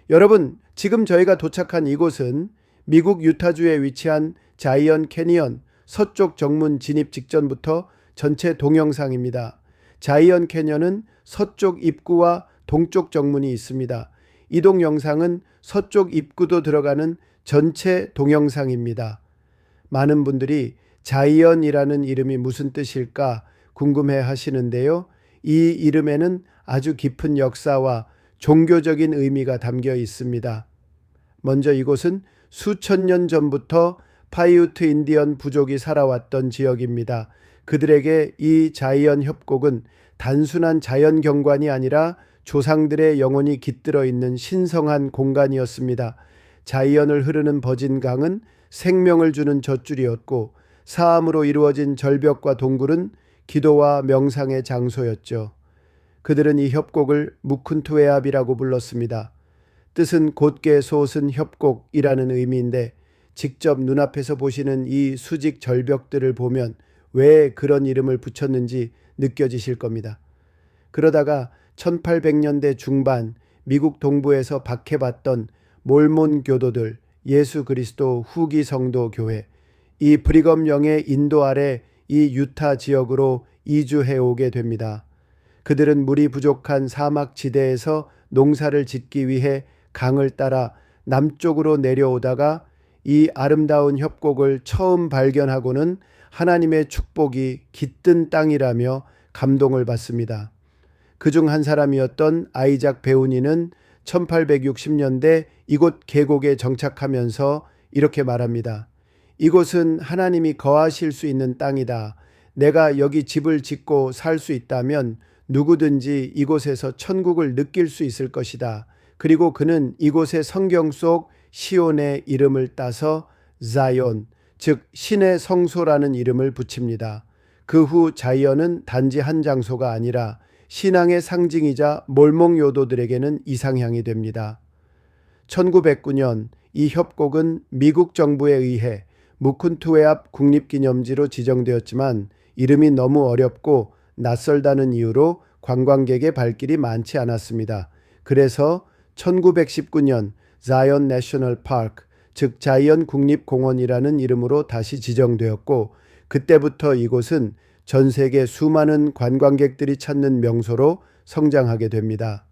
여러분, 지금 저희가 도착한 이곳은 미국 유타주에 위치한 자이언 캐니언 서쪽 정문 진입 직전부터 전체 동영상입니다. 자이언 캐니언은 서쪽 입구와 동쪽 정문이 있습니다. 이 동영상은 서쪽 입구도 들어가는 전체 동영상입니다. 많은 분들이 자이언이라는 이름이 무슨 뜻일까 궁금해 하시는데요. 이 이름에는 아주 깊은 역사와 종교적인 의미가 담겨 있습니다. 먼저 이곳은 수천 년 전부터 파이우트 인디언 부족이 살아왔던 지역입니다. 그들에게 이 자이언 협곡은 단순한 자연 경관이 아니라 조상들의 영혼이 깃들어 있는 신성한 공간이었습니다. 자이언을 흐르는 버진강은 생명을 주는 젖줄이었고 사암으로 이루어진 절벽과 동굴은 기도와 명상의 장소였죠. 그들은 이 협곡을 무쿤투에압이라고 불렀습니다. 뜻은 곧게 솟은 협곡이라는 의미인데 직접 눈앞에서 보시는 이 수직 절벽들을 보면 왜 그런 이름을 붙였는지 느껴지실 겁니다. 그러다가 1800년대 중반 미국 동부에서 박해받던 몰몬 교도들, 예수 그리스도 후기 성도 교회, 이 브리검 영의 인도 아래 이 유타 지역으로 이주해 오게 됩니다. 그들은 물이 부족한 사막 지대에서 농사를 짓기 위해 강을 따라 남쪽으로 내려오다가 이 아름다운 협곡을 처음 발견하고는 하나님의 축복이 깃든 땅이라며 감동을 받습니다. 그중 한 사람이었던 아이작 베우니는 1860년대 이곳 계곡에 정착하면서 이렇게 말합니다. 이곳은 하나님이 거하실 수 있는 땅이다. 내가 여기 집을 짓고 살 수 있다면 누구든지 이곳에서 천국을 느낄 수 있을 것이다. 그리고 그는 이곳의 성경 속 시온의 이름을 따서 자이온, 즉 신의 성소라는 이름을 붙입니다. 그 후 자이언은 단지 한 장소가 아니라 신앙의 상징이자 몰몬요도들에게는 이상향이 됩니다. 1909년 이 협곡은 미국 정부에 의해 무쿤투에압 국립기념지로 지정되었지만 이름이 너무 어렵고 낯설다는 이유로 관광객의 발길이 많지 않았습니다. 그래서 1919년 자이언 내셔널 파크, 즉 자이언 국립공원이라는 이름으로 다시 지정되었고 그때부터 이곳은 전 세계 수많은 관광객들이 찾는 명소로 성장하게 됩니다.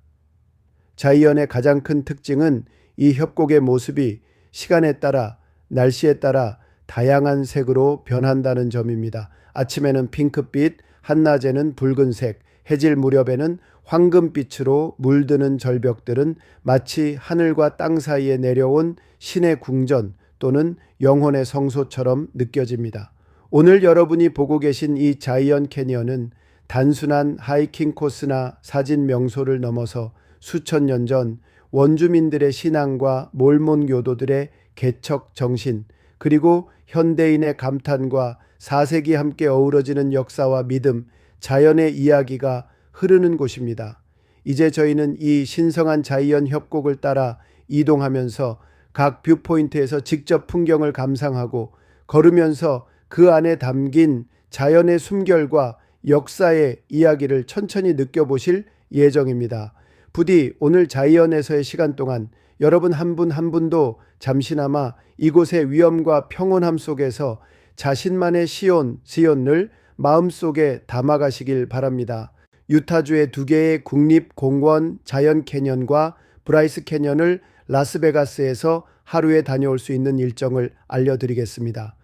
자이언의 가장 큰 특징은 이 협곡의 모습이 시간에 따라 날씨에 따라 다양한 색으로 변한다는 점입니다. 아침에는 핑크빛, 한낮에는 붉은색, 해질 무렵에는 황금빛으로 물드는 절벽들은 마치 하늘과 땅 사이에 내려온 신의 궁전 또는 영혼의 성소처럼 느껴집니다. 오늘 여러분이 보고 계신 이 자이언 캐니언은 단순한 하이킹 코스나 사진 명소를 넘어서 수천 년 전 원주민들의 신앙과 몰몬 교도들의 개척 정신, 그리고 현대인의 감탄과 4세기 함께 어우러지는 역사와 믿음, 자연의 이야기가 흐르는 곳입니다. 이제 저희는 이 신성한 자이언 협곡을 따라 이동하면서 각 뷰포인트에서 직접 풍경을 감상하고 걸으면서 그 안에 담긴 자연의 숨결과 역사의 이야기를 천천히 느껴보실 예정입니다. 부디 오늘 자이언에서의 시간 동안 여러분 한 분 한 분도 잠시나마 이곳의 위엄과 평온함 속에서 자신만의 시온을 마음속에 담아가시길 바랍니다. 유타주의 2개의 국립공원 자이언 캐년과 브라이스 캐년을 라스베가스에서 하루에 다녀올 수 있는 일정을 알려드리겠습니다.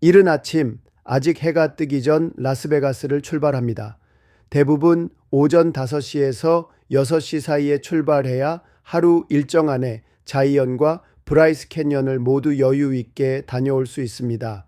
이른 아침 아직 해가 뜨기 전 라스베가스를 출발합니다. 대부분 오전 5시에서 6시 사이에 출발해야 하루 일정 안에 자이언과 브라이스 캐년을 모두 여유 있게 다녀올 수 있습니다.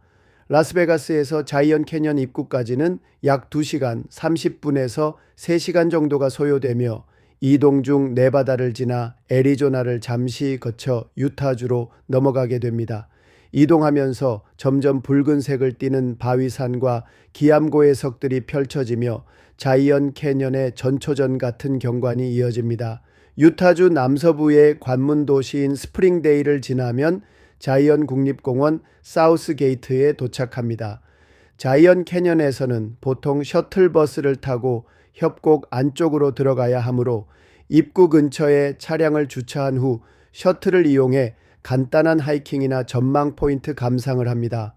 라스베가스에서 자이언 캐년 입구까지는 약 2시간 30분에서 3시간 정도가 소요되며 이동 중 네바다를 지나 애리조나를 잠시 거쳐 유타주로 넘어가게 됩니다. 이동하면서 점점 붉은색을 띠는 바위산과 기암고의 석들이 펼쳐지며 자이언 캐년의 전초전 같은 경관이 이어집니다. 유타주 남서부의 관문 도시인 스프링데일을 지나면 자이언 국립공원 사우스 게이트에 도착합니다. 자이언 캐년에서는 보통 셔틀버스를 타고 협곡 안쪽으로 들어가야 하므로 입구 근처에 차량을 주차한 후 셔틀을 이용해 간단한 하이킹이나 전망 포인트 감상을 합니다.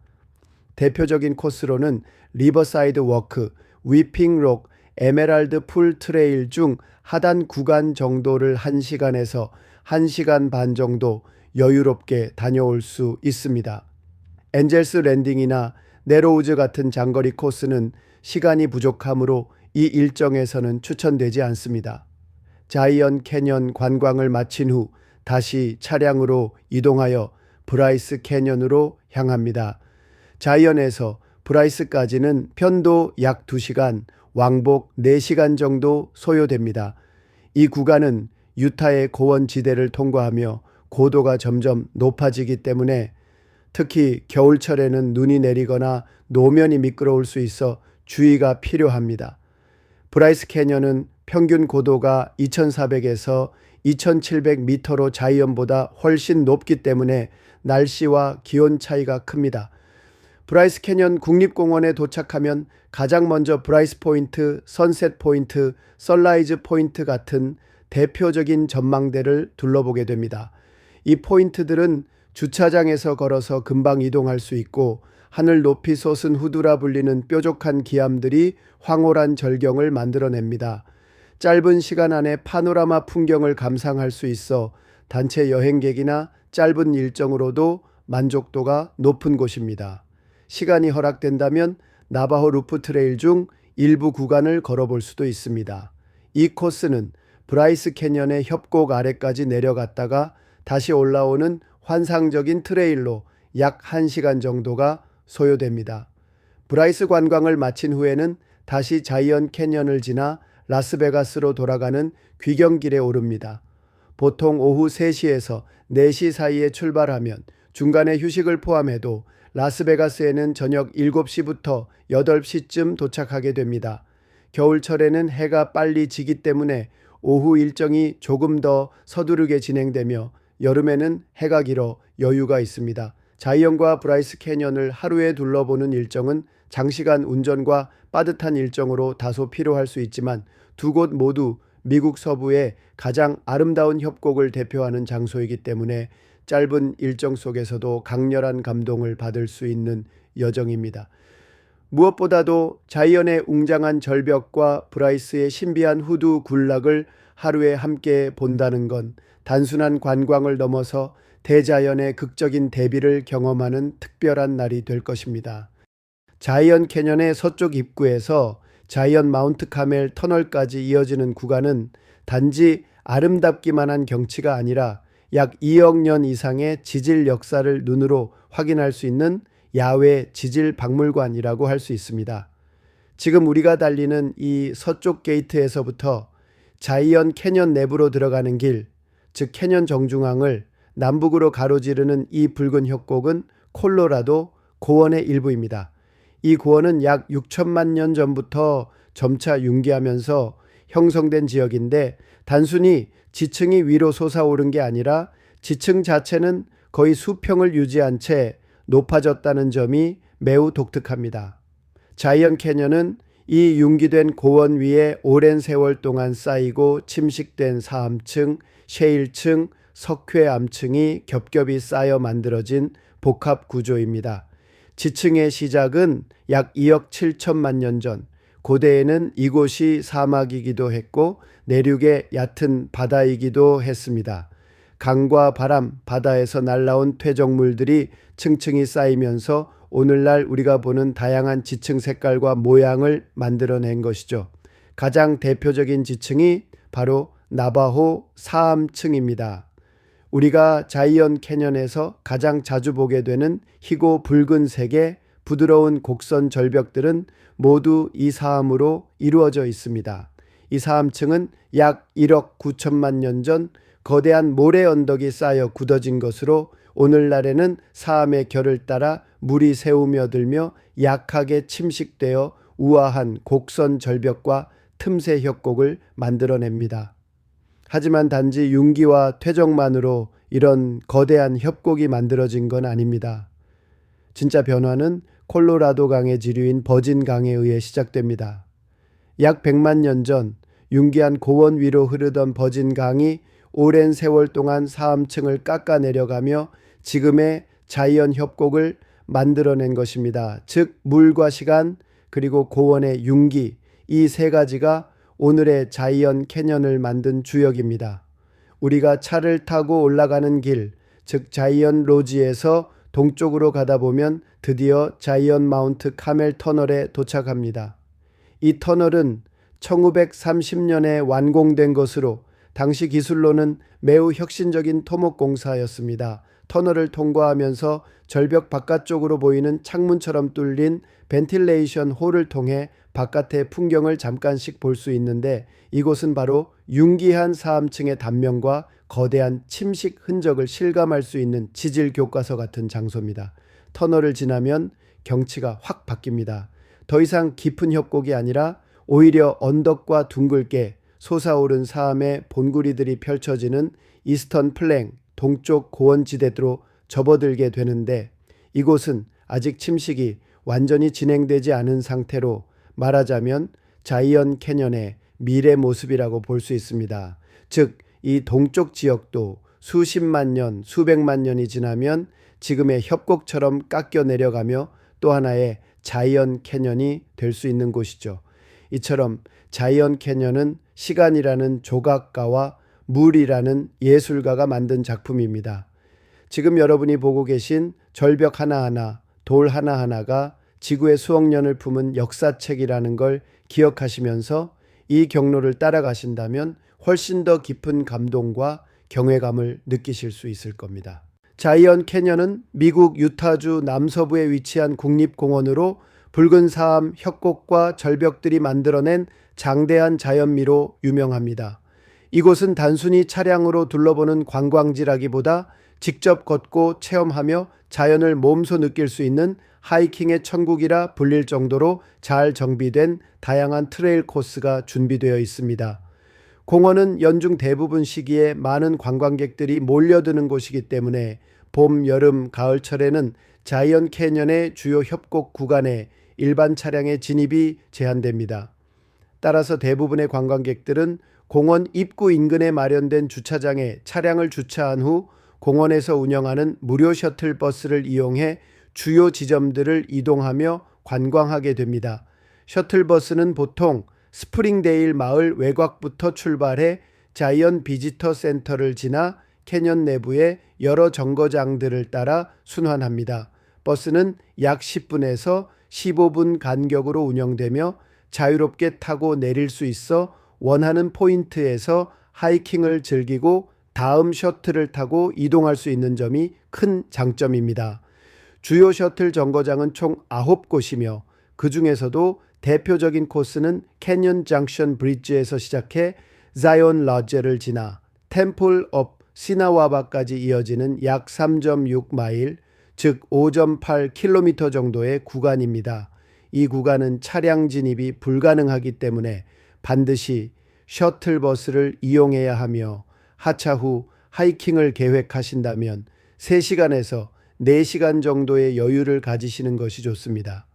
대표적인 코스로는 리버사이드 워크, 위핑록, 에메랄드 풀 트레일 중 하단 구간 정도를 1시간에서 1시간 반 정도 여유롭게 다녀올 수 있습니다. 엔젤스 랜딩이나 네로우즈 같은 장거리 코스는 시간이 부족하므로 이 일정에서는 추천되지 않습니다. 자이언 캐년 관광을 마친 후 다시 차량으로 이동하여 브라이스 캐년으로 향합니다. 자이언에서 브라이스까지는 편도 약 2시간, 왕복 4시간 정도 소요됩니다. 이 구간은 유타의 고원지대를 통과하며 고도가 점점 높아지기 때문에 특히 겨울철에는 눈이 내리거나 노면이 미끄러울 수 있어 주의가 필요합니다. 브라이스 캐년은 평균 고도가 2,400에서 2,700m로 자이언보다 훨씬 높기 때문에 날씨와 기온 차이가 큽니다. 브라이스 캐년 국립공원에 도착하면 가장 먼저 브라이스 포인트, 선셋 포인트, 선라이즈 포인트 같은 대표적인 전망대를 둘러보게 됩니다. 이 포인트들은 주차장에서 걸어서 금방 이동할 수 있고 하늘 높이 솟은 후두라 불리는 뾰족한 기암들이 황홀한 절경을 만들어냅니다. 짧은 시간 안에 파노라마 풍경을 감상할 수 있어 단체 여행객이나 짧은 일정으로도 만족도가 높은 곳입니다. 시간이 허락된다면 나바호 루프 트레일 중 일부 구간을 걸어볼 수도 있습니다. 이 코스는 브라이스 캐년의 협곡 아래까지 내려갔다가 다시 올라오는 환상적인 트레일로 약 1시간 정도가 소요됩니다. 브라이스 관광을 마친 후에는 다시 자이언 캐년을 지나 라스베가스로 돌아가는 귀경길에 오릅니다. 보통 오후 3시에서 4시 사이에 출발하면 중간에 휴식을 포함해도 라스베가스에는 저녁 7시부터 8시쯤 도착하게 됩니다. 겨울철에는 해가 빨리 지기 때문에 오후 일정이 조금 더 서두르게 진행되며 여름에는 해가 길어 여유가 있습니다. 자이언과 브라이스 캐년을 하루에 둘러보는 일정은 장시간 운전과 빠듯한 일정으로 다소 피로할 수 있지만 두 곳 모두 미국 서부의 가장 아름다운 협곡을 대표하는 장소이기 때문에 짧은 일정 속에서도 강렬한 감동을 받을 수 있는 여정입니다. 무엇보다도 자이언의 웅장한 절벽과 브라이스의 신비한 후두 군락을 하루에 함께 본다는 건 단순한 관광을 넘어서 대자연의 극적인 대비를 경험하는 특별한 날이 될 것입니다. 자이언 캐년의 서쪽 입구에서 자이언 마운트 카멜 터널까지 이어지는 구간은 단지 아름답기만 한 경치가 아니라 약 2억 년 이상의 지질 역사를 눈으로 확인할 수 있는 야외 지질 박물관이라고 할 수 있습니다. 지금 우리가 달리는 이 서쪽 게이트에서부터 자이언 캐년 내부로 들어가는 길, 즉 캐년 정중앙을 남북으로 가로지르는 이 붉은 협곡은 콜로라도 고원의 일부입니다. 이 고원은 약 6천만 년 전부터 점차 융기하면서 형성된 지역인데 단순히 지층이 위로 솟아오른 게 아니라 지층 자체는 거의 수평을 유지한 채 높아졌다는 점이 매우 독특합니다. 자이언 캐년은 이 융기된 고원 위에 오랜 세월 동안 쌓이고 침식된 사암층, 셰일층, 석회암층이 겹겹이 쌓여 만들어진 복합 구조입니다. 지층의 시작은 약 2억 7천만 년 전, 고대에는 이곳이 사막이기도 했고 내륙의 얕은 바다이기도 했습니다. 강과 바람, 바다에서 날라온 퇴적물들이 층층이 쌓이면서 오늘날 우리가 보는 다양한 지층 색깔과 모양을 만들어낸 것이죠. 가장 대표적인 지층이 바로 나바호 사암층입니다. 우리가 자이언 캐년에서 가장 자주 보게 되는 희고 붉은색의 부드러운 곡선 절벽들은 모두 이 사암으로 이루어져 있습니다. 이 사암층은 약 1억 9천만 년 전 거대한 모래 언덕이 쌓여 굳어진 것으로 오늘날에는 사암의 결을 따라 물이 새우며들며 약하게 침식되어 우아한 곡선 절벽과 틈새 협곡을 만들어냅니다. 하지만 단지 융기와 퇴적만으로 이런 거대한 협곡이 만들어진 건 아닙니다. 진짜 변화는 콜로라도 강의 지류인 버진 강에 의해 시작됩니다. 약 100만 년 전 융기한 고원 위로 흐르던 버진 강이 오랜 세월 동안 사암층을 깎아 내려가며 지금의 자이언 협곡을 만들어낸 것입니다. 즉 물과 시간 그리고 고원의 융기, 이 세 가지가 오늘의 자이언 캐년을 만든 주역입니다. 우리가 차를 타고 올라가는 길, 즉 자이언 로지에서 동쪽으로 가다 보면 드디어 자이언 마운트 카멜 터널에 도착합니다. 이 터널은 1930년에 완공된 것으로 당시 기술로는 매우 혁신적인 토목공사였습니다. 터널을 통과하면서 절벽 바깥쪽으로 보이는 창문처럼 뚫린 벤틸레이션 홀을 통해 바깥의 풍경을 잠깐씩 볼 수 있는데, 이곳은 바로 융기한 사암층의 단면과 거대한 침식 흔적을 실감할 수 있는 지질 교과서 같은 장소입니다. 터널을 지나면 경치가 확 바뀝니다. 더 이상 깊은 협곡이 아니라 오히려 언덕과 둥글게 솟아오른 사암의 본구리들이 펼쳐지는 이스턴 플랭, 동쪽 고원지대로 접어들게 되는데, 이곳은 아직 침식이 완전히 진행되지 않은 상태로 말하자면 자이언 캐년의 미래 모습이라고 볼 수 있습니다. 즉, 이 동쪽 지역도 수십만 년, 수백만 년이 지나면 지금의 협곡처럼 깎여 내려가며 또 하나의 자이언 캐년이 될 수 있는 곳이죠. 이처럼 자이언 캐년은 시간이라는 조각가와 물이라는 예술가가 만든 작품입니다. 지금 여러분이 보고 계신 절벽 하나하나, 돌 하나하나가 지구의 수억 년을 품은 역사책이라는 걸 기억하시면서 이 경로를 따라가신다면 훨씬 더 깊은 감동과 경외감을 느끼실 수 있을 겁니다. 자이언 캐년은 미국 유타주 남서부에 위치한 국립공원으로 붉은 사암, 협곡과 절벽들이 만들어낸 장대한 자연미로 유명합니다. 이곳은 단순히 차량으로 둘러보는 관광지라기보다 직접 걷고 체험하며 자연을 몸소 느낄 수 있는 하이킹의 천국이라 불릴 정도로 잘 정비된 다양한 트레일 코스가 준비되어 있습니다. 공원은 연중 대부분 시기에 많은 관광객들이 몰려드는 곳이기 때문에 봄, 여름, 가을철에는 자이언 캐년의 주요 협곡 구간에 일반 차량의 진입이 제한됩니다. 따라서 대부분의 관광객들은 공원 입구 인근에 마련된 주차장에 차량을 주차한 후 공원에서 운영하는 무료 셔틀버스를 이용해 주요 지점들을 이동하며 관광하게 됩니다. 셔틀버스는 보통 스프링데일 마을 외곽부터 출발해 자이언 비지터 센터를 지나 캐년 내부의 여러 정거장들을 따라 순환합니다. 버스는 약 10분에서 15분 간격으로 운영되며 자유롭게 타고 내릴 수 있어 원하는 포인트에서 하이킹을 즐기고 다음 셔틀을 타고 이동할 수 있는 점이 큰 장점입니다. 주요 셔틀 정거장은 총 9곳이며 그 중에서도 대표적인 코스는 캐년 정션 브리지에서 시작해 자이언 로제를 지나 템플 업 시나와바까지 이어지는 약 3.6마일, 즉 5.8km 정도의 구간입니다. 이 구간은 차량 진입이 불가능하기 때문에 반드시 셔틀버스를 이용해야 하며 하차 후 하이킹을 계획하신다면 3시간에서 4시간 정도의 여유를 가지시는 것이 좋습니다.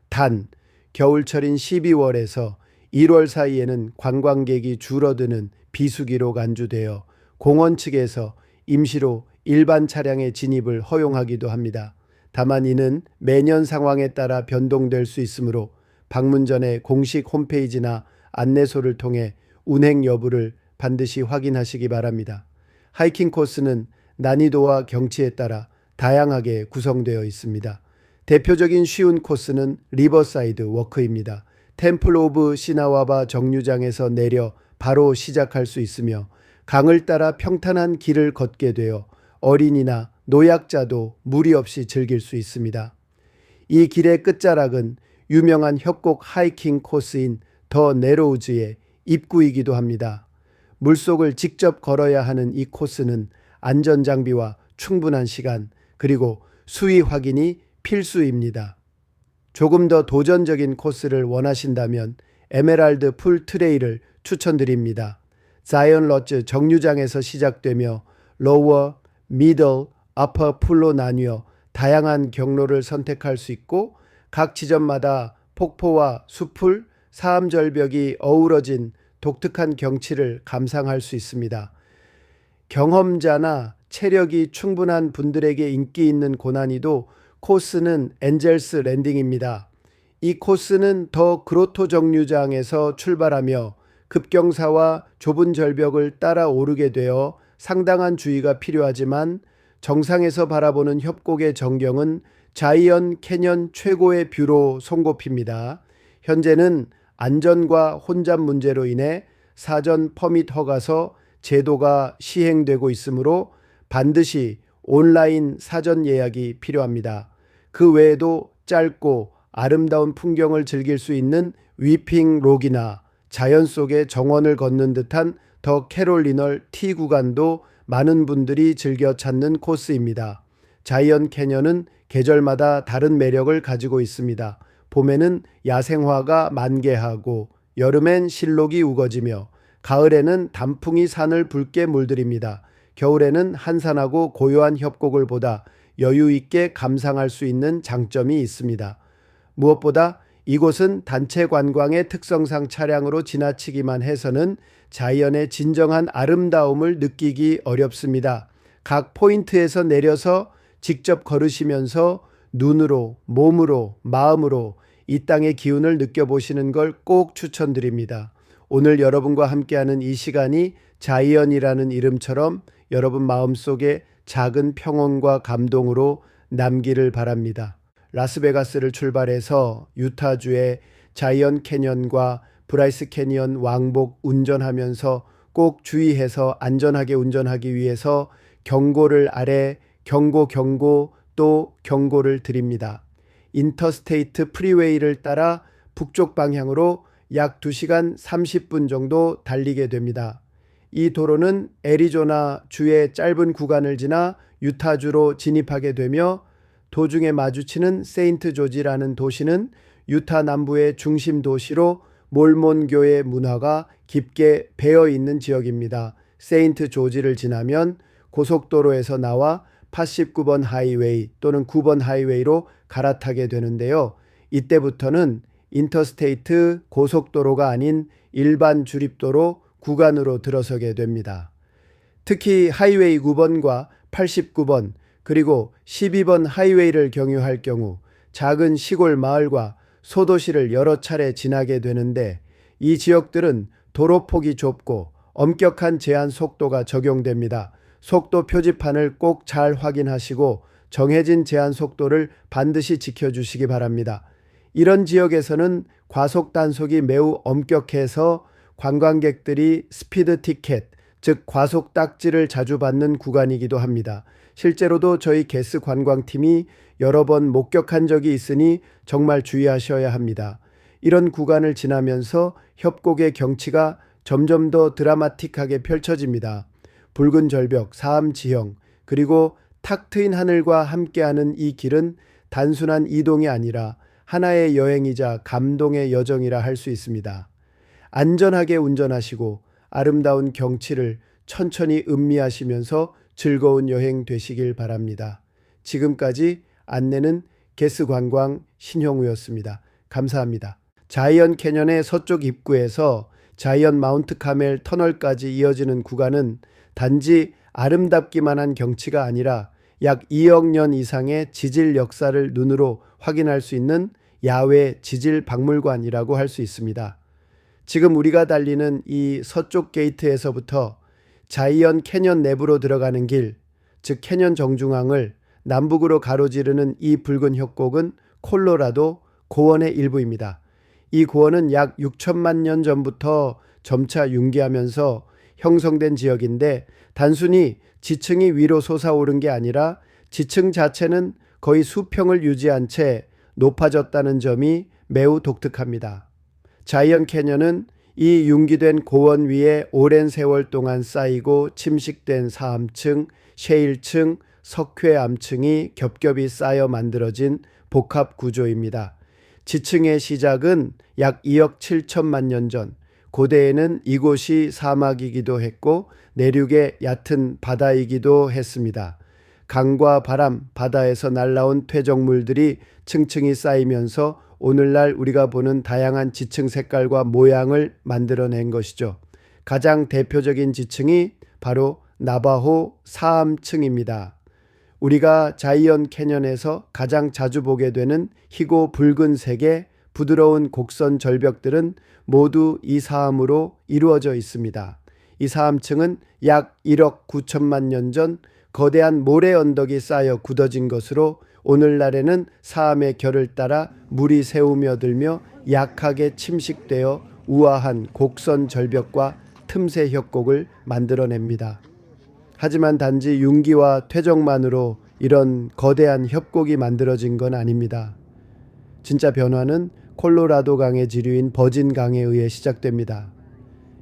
단, 겨울철인 12월에서 1월 사이에는 관광객이 줄어드는 비수기로 간주되어 공원 측에서 임시로 일반 차량의 진입을 허용하기도 합니다. 다만 이는 매년 상황에 따라 변동될 수 있으므로 방문 전에 공식 홈페이지나 안내소를 통해 운행 여부를 반드시 확인하시기 바랍니다. 하이킹 코스는 난이도와 경치에 따라 다양하게 구성되어 있습니다. 대표적인 쉬운 코스는 리버사이드 워크입니다. 템플 오브 시나와바 정류장에서 내려 바로 시작할 수 있으며 강을 따라 평탄한 길을 걷게 되어 어린이나 노약자도 무리 없이 즐길 수 있습니다. 이 길의 끝자락은 유명한 협곡 하이킹 코스인 더 네로우즈의 입구이기도 합니다. 물속을 직접 걸어야 하는 이 코스는 안전장비와 충분한 시간 그리고 수위 확인이 필수입니다. 조금 더 도전적인 코스를 원하신다면 에메랄드 풀 트레일을 추천드립니다. 자이언 로즈 정류장에서 시작되며 로워, 미들, 어퍼 풀로 나뉘어 다양한 경로를 선택할 수 있고 각 지점마다 폭포와 숲풀, 사암절벽이 어우러진 독특한 경치를 감상할 수 있습니다. 경험자나 체력이 충분한 분들에게 인기 있는 고난이도 코스는 엔젤스 랜딩입니다. 이 코스는 더 그로토 정류장에서 출발하며 급경사와 좁은 절벽을 따라 오르게 되어 상당한 주의가 필요하지만 정상에서 바라보는 협곡의 전경은 자이언 캐년 최고의 뷰로 손꼽힙니다. 현재는 안전과 혼잡 문제로 인해 사전 퍼밋 허가서 제도가 시행되고 있으므로 반드시 온라인 사전 예약이 필요합니다. 그 외에도 짧고 아름다운 풍경을 즐길 수 있는 위핑 록이나 자연 속의 정원을 걷는 듯한 더 캐롤리널 T 구간도 많은 분들이 즐겨 찾는 코스입니다. 자이언 캐년은 계절마다 다른 매력을 가지고 있습니다. 봄에는 야생화가 만개하고 여름엔 실록이 우거지며 가을에는 단풍이 산을 붉게 물들입니다. 겨울에는 한산하고 고요한 협곡을 보다 여유 있게 감상할 수 있는 장점이 있습니다. 무엇보다 이곳은 단체 관광의 특성상 차량으로 지나치기만 해서는 자이언의 진정한 아름다움을 느끼기 어렵습니다. 각 포인트에서 내려서 직접 걸으시면서 눈으로, 몸으로, 마음으로 이 땅의 기운을 느껴보시는 걸 꼭 추천드립니다. 오늘 여러분과 함께하는 이 시간이 자이언이라는 이름처럼 여러분 마음속에 작은 평온과 감동으로 남기를 바랍니다. 라스베가스를 출발해서 유타주의 자이언 캐년과 브라이스 캐니언 왕복 운전하면서 꼭 주의해서 안전하게 운전하기 위해서 경고를 아래 경고 또 경고를 드립니다. 인터스테이트 프리웨이를 따라 북쪽 방향으로 약 2시간 30분 정도 달리게 됩니다. 이 도로는 애리조나 주의 짧은 구간을 지나 유타주로 진입하게 되며 도중에 마주치는 세인트 조지라는 도시는 유타 남부의 중심 도시로 몰몬교의 문화가 깊게 배어 있는 지역입니다. 세인트 조지를 지나면 고속도로에서 나와 89번 하이웨이 또는 9번 하이웨이로 갈아타게 되는데요. 이때부터는 인터스테이트 고속도로가 아닌 일반 주립도로 구간으로 들어서게 됩니다. 특히 하이웨이 9번과 89번 그리고 12번 하이웨이를 경유할 경우 작은 시골 마을과 소도시를 여러 차례 지나게 되는데 이 지역들은 도로폭이 좁고 엄격한 제한 속도가 적용됩니다. 속도 표지판을 꼭 잘 확인하시고 정해진 제한 속도를 반드시 지켜주시기 바랍니다. 이런 지역에서는 과속 단속이 매우 엄격해서 관광객들이 스피드 티켓, 즉 과속 딱지를 자주 받는 구간이기도 합니다. 실제로도 저희 게스 관광팀이 여러 번 목격한 적이 있으니 정말 주의하셔야 합니다. 이런 구간을 지나면서 협곡의 경치가 점점 더 드라마틱하게 펼쳐집니다. 붉은 절벽, 사암 지형, 그리고 탁 트인 하늘과 함께하는 이 길은 단순한 이동이 아니라 하나의 여행이자 감동의 여정이라 할 수 있습니다. 안전하게 운전하시고 아름다운 경치를 천천히 음미하시면서 즐거운 여행 되시길 바랍니다. 지금까지 안내는 게스관광 신형우였습니다. 감사합니다. 자이언 캐년의 서쪽 입구에서 자이언 마운트 카멜 터널까지 이어지는 구간은 단지 아름답기만 한 경치가 아니라 약 2억 년 이상의 지질 역사를 눈으로 확인할 수 있는 야외 지질 박물관이라고 할 수 있습니다. 지금 우리가 달리는 이 서쪽 게이트에서부터 자이언 캐년 내부로 들어가는 길, 즉 캐년 정중앙을 남북으로 가로지르는 이 붉은 협곡은 콜로라도 고원의 일부입니다. 이 고원은 약 6천만 년 전부터 점차 융기하면서 형성된 지역인데 단순히 지층이 위로 솟아오른 게 아니라 지층 자체는 거의 수평을 유지한 채 높아졌다는 점이 매우 독특합니다. 자이언 캐년은 이 융기된 고원 위에 오랜 세월 동안 쌓이고 침식된 사암층, 셰일층, 석회암층이 겹겹이 쌓여 만들어진 복합 구조입니다. 지층의 시작은 약 2억 7천만 년 전, 고대에는 이곳이 사막이기도 했고 내륙의 얕은 바다이기도 했습니다. 강과 바람, 바다에서 날라온 퇴적물들이 층층이 쌓이면서 오늘날 우리가 보는 다양한 지층 색깔과 모양을 만들어낸 것이죠. 가장 대표적인 지층이 바로 나바호 사암층입니다. 우리가 자이언 캐년에서 가장 자주 보게 되는 희고 붉은색의 부드러운 곡선 절벽들은 모두 이 사암으로 이루어져 있습니다. 이 사암층은 약 1억 9천만 년 전 거대한 모래 언덕이 쌓여 굳어진 것으로 오늘날에는 사암의 결을 따라 물이 새우며 들며 약하게 침식되어 우아한 곡선 절벽과 틈새 협곡을 만들어냅니다. 하지만 단지 융기와 퇴적만으로 이런 거대한 협곡이 만들어진 건 아닙니다. 진짜 변화는 콜로라도 강의 지류인 버진 강에 의해 시작됩니다.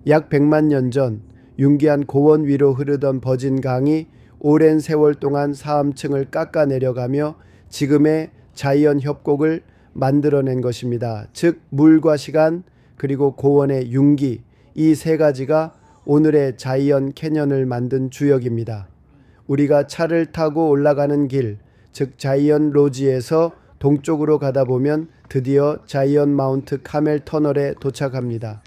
약 100만 년 전 융기한 고원 위로 흐르던 버진 강이 오랜 세월 동안 사암층을 깎아 내려가며 지금의 자이언 협곡을 만들어낸 것입니다. 즉 물과 시간 그리고 고원의 융기, 이 세 가지가 오늘의 자이언 캐년을 만든 주역입니다. 우리가 차를 타고 올라가는 길, 즉 자이언 로지에서 동쪽으로 가다 보면 드디어 자이언 마운트 카멜 터널에 도착합니다.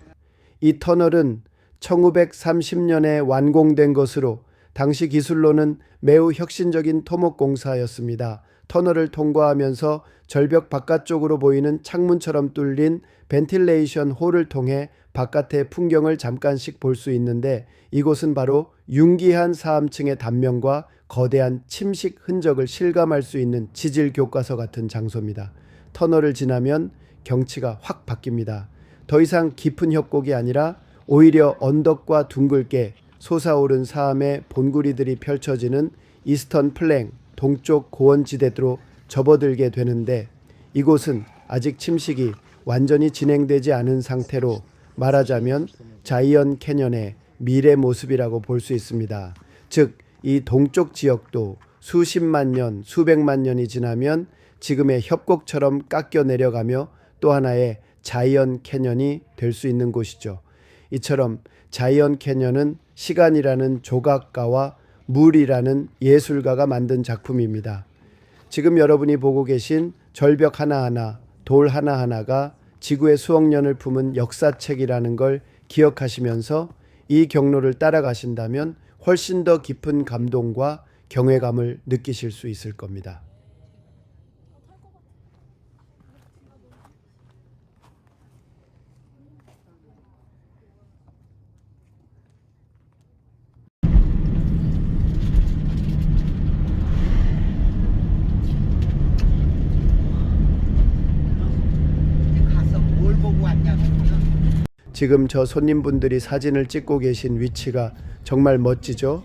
이 터널은 1930년에 완공된 것으로 당시 기술로는 매우 혁신적인 토목공사였습니다. 터널을 통과하면서 절벽 바깥쪽으로 보이는 창문처럼 뚫린 벤틸레이션 홀을 통해 바깥의 풍경을 잠깐씩 볼 수 있는데 이곳은 바로 융기한 사암층의 단면과 거대한 침식 흔적을 실감할 수 있는 지질 교과서 같은 장소입니다. 터널을 지나면 경치가 확 바뀝니다. 더 이상 깊은 협곡이 아니라 오히려 언덕과 둥글게 솟아오른 사암의 본구리들이 펼쳐지는 이스턴 플랭, 동쪽 고원지대로 접어들게 되는데 이곳은 아직 침식이 완전히 진행되지 않은 상태로 말하자면 자이언 캐년의 미래 모습이라고 볼 수 있습니다. 즉, 이 동쪽 지역도 수십만 년, 수백만 년이 지나면 지금의 협곡처럼 깎여 내려가며 또 하나의 자이언 캐년이 될 수 있는 곳이죠. 이처럼 자이언 캐년은 시간이라는 조각가와 물이라는 예술가가 만든 작품입니다. 지금 여러분이 보고 계신 절벽 하나하나, 돌 하나하나가 지구의 수억 년을 품은 역사책이라는 걸 기억하시면서 이 경로를 따라가신다면 훨씬 더 깊은 감동과 경외감을 느끼실 수 있을 겁니다. 가서 뭘 보고 왔냐고요? 지금 저 손님분들이 사진을 찍고 계신 위치가 정말 멋지죠?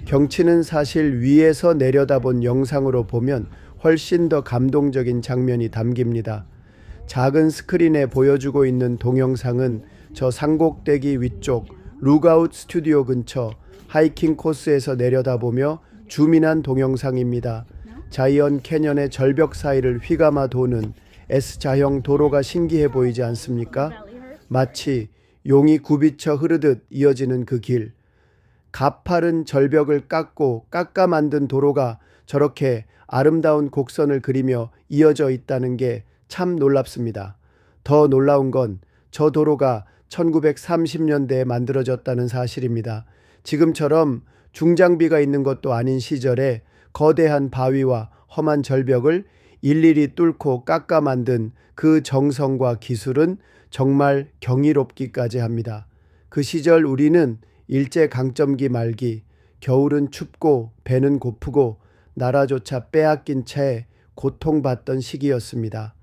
경치는 사실 위에서 내려다본 영상으로 보면 훨씬 더 감동적인 장면이 담깁니다. 작은 스크린에 보여주고 있는 동영상은 저 산곡대기 위쪽 룩아웃 스튜디오 근처 하이킹 코스에서 내려다보며 줌인한 동영상입니다. 자이언 캐년의 절벽 사이를 휘감아 도는 S자형 도로가 신기해 보이지 않습니까? 마치 용이 굽이쳐 흐르듯 이어지는 그 길. 가파른 절벽을 깎아 만든 도로가 저렇게 아름다운 곡선을 그리며 이어져 있다는 게 참 놀랍습니다. 더 놀라운 건 저 도로가 1930년대에 만들어졌다는 사실입니다. 지금처럼 중장비가 있는 것도 아닌 시절에 거대한 바위와 험한 절벽을 일일이 뚫고 깎아 만든 그 정성과 기술은 정말 경이롭기까지 합니다. 그 시절 우리는 일제강점기 말기, 겨울은 춥고 배는 고프고 나라조차 빼앗긴 채 고통받던 시기였습니다.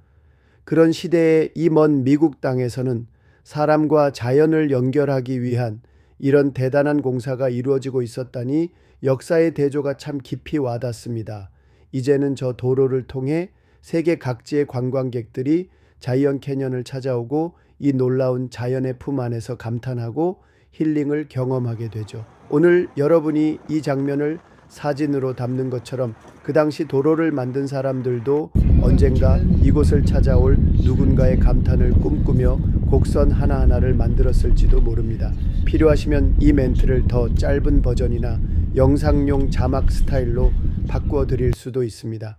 그런 시대의 이 먼 미국 땅에서는 사람과 자연을 연결하기 위한 이런 대단한 공사가 이루어지고 있었다니 역사의 대조가 참 깊이 와닿습니다. 이제는 저 도로를 통해 세계 각지의 관광객들이 자이언 캐년을 찾아오고 이 놀라운 자연의 품 안에서 감탄하고 힐링을 경험하게 되죠. 오늘 여러분이 이 장면을 사진으로 담는 것처럼 그 당시 도로를 만든 사람들도 언젠가 이곳을 찾아올 누군가의 감탄을 꿈꾸며 곡선 하나하나를 만들었을지도 모릅니다. 필요하시면 이 멘트를 더 짧은 버전이나 영상용 자막 스타일로 바꾸어 드릴 수도 있습니다.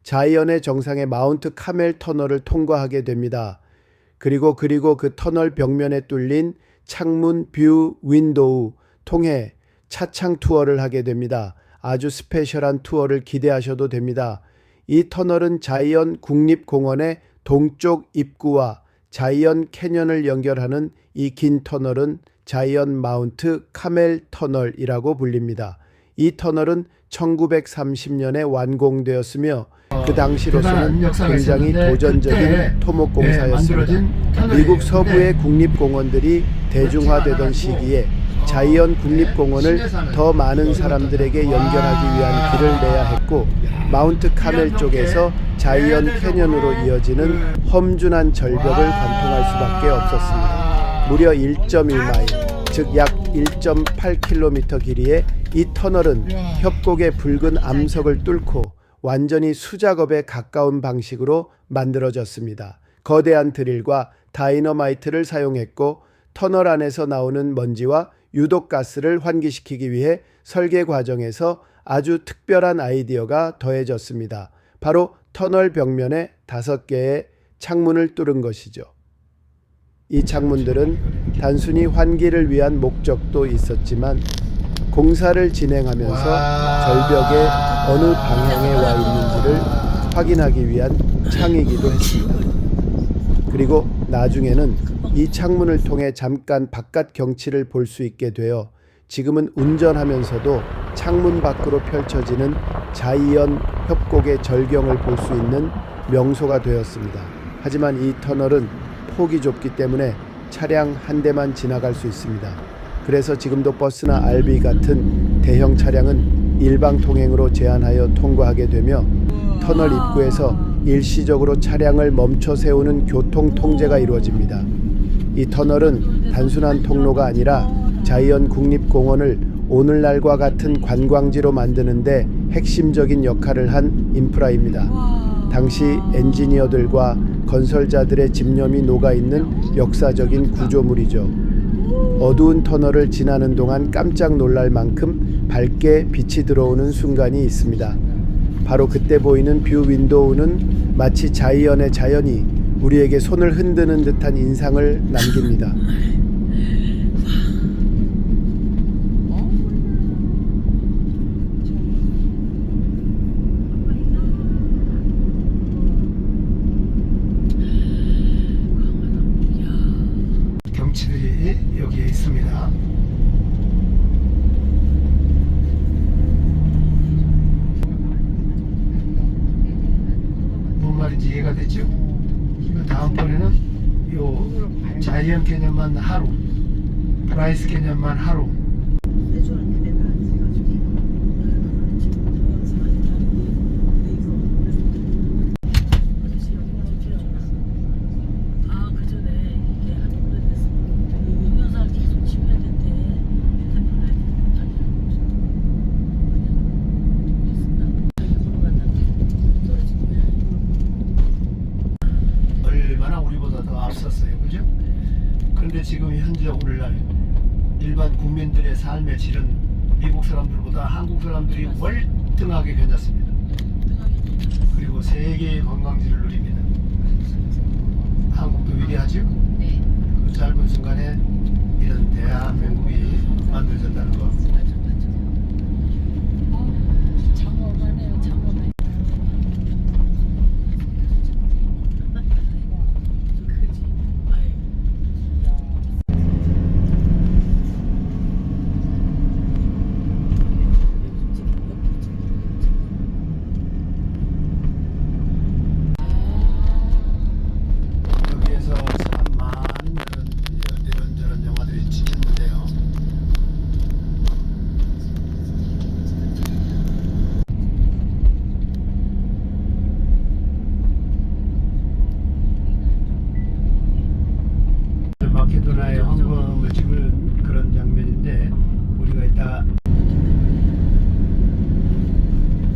자이언의 정상의 마운트 카멜 터널을 통과하게 됩니다. 그리고 그 터널 벽면에 뚫린 창문 뷰 윈도우 통해 차창 투어를 하게 됩니다. 아주 스페셜한 투어를 기대하셔도 됩니다. 이 터널은 자이언 국립공원의 동쪽 입구와 자이언 캐년을 연결하는 이 긴 터널은 자이언 마운트 카멜 터널이라고 불립니다. 이 터널은 1930년에 완공되었으며 그 당시로서는 굉장히 도전적인 토목공사였습니다. 미국 서부의 국립공원들이 대중화되던 시기에 자이언 국립공원을 더 많은 사람들에게 연결하기 위한 길을 내야 했고, 마운트 카멜 쪽에서 자이언 캐년으로 이어지는 험준한 절벽을 관통할 수밖에 없었습니다. 무려 1.1마일, 즉 약 1.8km 길이의 이 터널은 협곡의 붉은 암석을 뚫고 완전히 수작업에 가까운 방식으로 만들어졌습니다. 거대한 드릴과 다이너마이트를 사용했고, 터널 안에서 나오는 먼지와 유독가스를 환기시키기 위해 설계 과정에서 아주 특별한 아이디어가 더해졌습니다. 바로 터널 벽면에 5개의 창문을 뚫은 것이죠. 이 창문들은 단순히 환기를 위한 목적도 있었지만 공사를 진행하면서 절벽의 어느 방향에 와 있는지를 확인하기 위한 창이기도 했습니다. 그리고 나중에는 이 창문을 통해 잠깐 바깥 경치를 볼 수 있게 되어 지금은 운전하면서도 창문 밖으로 펼쳐지는 자이언 협곡의 절경을 볼 수 있는 명소가 되었습니다. 하지만 이 터널은 폭이 좁기 때문에 차량 한 대만 지나갈 수 있습니다. 그래서 지금도 버스나 RV 같은 대형 차량은 일방 통행으로 제한하여 통과하게 되며 터널 입구에서 일시적으로 차량을 멈춰 세우는 교통 통제가 이루어집니다. 이 터널은 단순한 통로가 아니라 자이언 국립공원을 오늘날과 같은 관광지로 만드는데 핵심적인 역할을 한 인프라입니다. 당시 엔지니어들과 건설자들의 집념이 녹아있는 역사적인 구조물이죠. 어두운 터널을 지나는 동안 깜짝 놀랄 만큼 밝게 빛이 들어오는 순간이 있습니다. 바로 그때 보이는 뷰 윈도우는 마치 자이언의 자연이 우리에게 손을 흔드는 듯한 인상을 남깁니다. 경치들이 여기에 있습니다. 뭔 말인지 이해가 됐죠? 다음번에는 요 자이언 캐년만 하루, 브라이스 캐년만 하루. 얼마나 우리보다 더 앞섰어요, 그죠? 그런데 지금 현재 오늘날 일반 국민들의 삶의 질은 미국 사람들보다 한국 사람들이 월등하게 괜찮습니다. 그리고 세계의 관광지를 누립니다. 한국도 위대하죠? 그 짧은 순간에 이런 대한민국이 만들어졌다는 거. 마케도나의 황금을 찍은 그런 장면인데 우리가 이따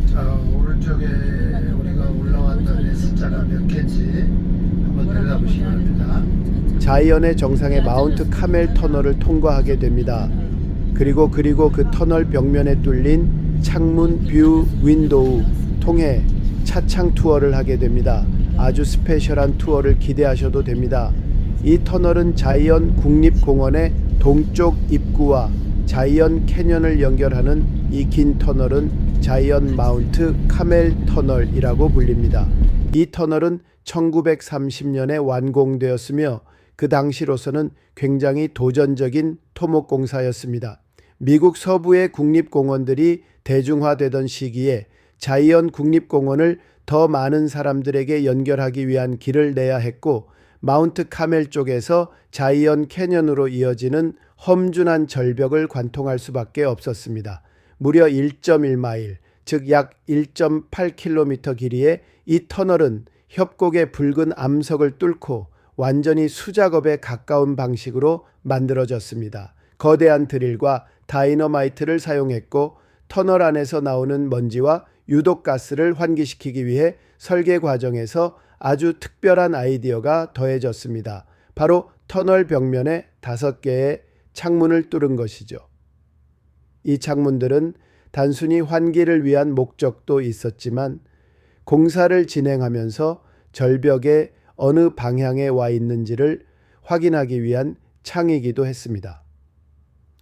자 오른쪽에 우리가 올라왔던 숫자가 몇 개인지 한번 들여다보시기 바랍니다. 자이언의 정상의 마운트 카멜 터널을 통과하게 됩니다. 그리고 그 터널 벽면에 뚫린 창문 뷰 윈도우 통해 차창 투어를 하게 됩니다. 아주 스페셜한 투어를 기대하셔도 됩니다. 이 터널은 자이언 국립공원의 동쪽 입구와 자이언 캐년을 연결하는 이 긴 터널은 자이언 마운트 카멜 터널이라고 불립니다. 이 터널은 1930년에 완공되었으며 그 당시로서는 굉장히 도전적인 토목공사였습니다. 미국 서부의 국립공원들이 대중화되던 시기에 자이언 국립공원을 더 많은 사람들에게 연결하기 위한 길을 내야 했고, 마운트 카멜 쪽에서 자이언 캐년으로 이어지는 험준한 절벽을 관통할 수밖에 없었습니다. 무려 1.1마일, 즉 약 1.8km 길이의 이 터널은 협곡의 붉은 암석을 뚫고 완전히 수작업에 가까운 방식으로 만들어졌습니다. 거대한 드릴과 다이너마이트를 사용했고, 터널 안에서 나오는 먼지와 유독가스를 환기시키기 위해 설계 과정에서 아주 특별한 아이디어가 더해졌습니다. 바로 터널 벽면에 5개의 창문을 뚫은 것이죠. 이 창문들은 단순히 환기를 위한 목적도 있었지만 공사를 진행하면서 절벽의 어느 방향에 와 있는지를 확인하기 위한 창이기도 했습니다.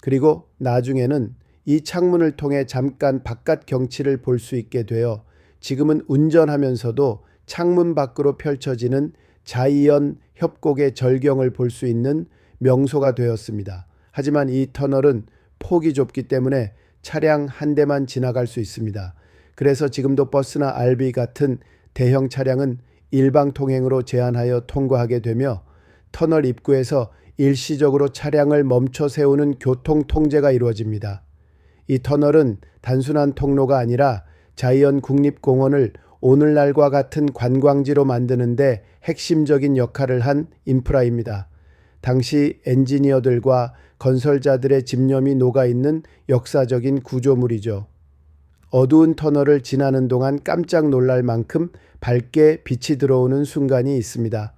그리고 나중에는 이 창문을 통해 잠깐 바깥 경치를 볼 수 있게 되어 지금은 운전하면서도 창문 밖으로 펼쳐지는 자이언 협곡의 절경을 볼 수 있는 명소가 되었습니다. 하지만 이 터널은 폭이 좁기 때문에 차량 한 대만 지나갈 수 있습니다. 그래서 지금도 버스나 RV 같은 대형 차량은 일방 통행으로 제한하여 통과하게 되며, 터널 입구에서 일시적으로 차량을 멈춰 세우는 교통 통제가 이루어집니다. 이 터널은 단순한 통로가 아니라 자이언 국립공원을 오늘날과 같은 관광지로 만드는데 핵심적인 역할을 한 인프라입니다. 당시 엔지니어들과 건설자들의 집념이 녹아있는 역사적인 구조물이죠. 어두운 터널을 지나는 동안 깜짝 놀랄 만큼 밝게 빛이 들어오는 순간이 있습니다.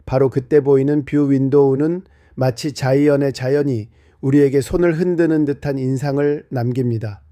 바로 그때 보이는 뷰 윈도우는 마치 자이언의 자연이 우리에게 손을 흔드는 듯한 인상을 남깁니다.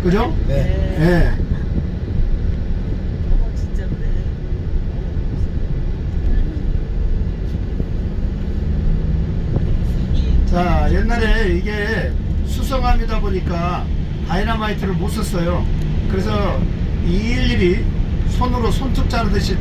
그죠? 네. 예. 진짜 그래. 자, 옛날에 이게 수성암이다 보니까 다이너마이트를 못 썼어요. 그래서 211이 손으로 손톱 자르듯이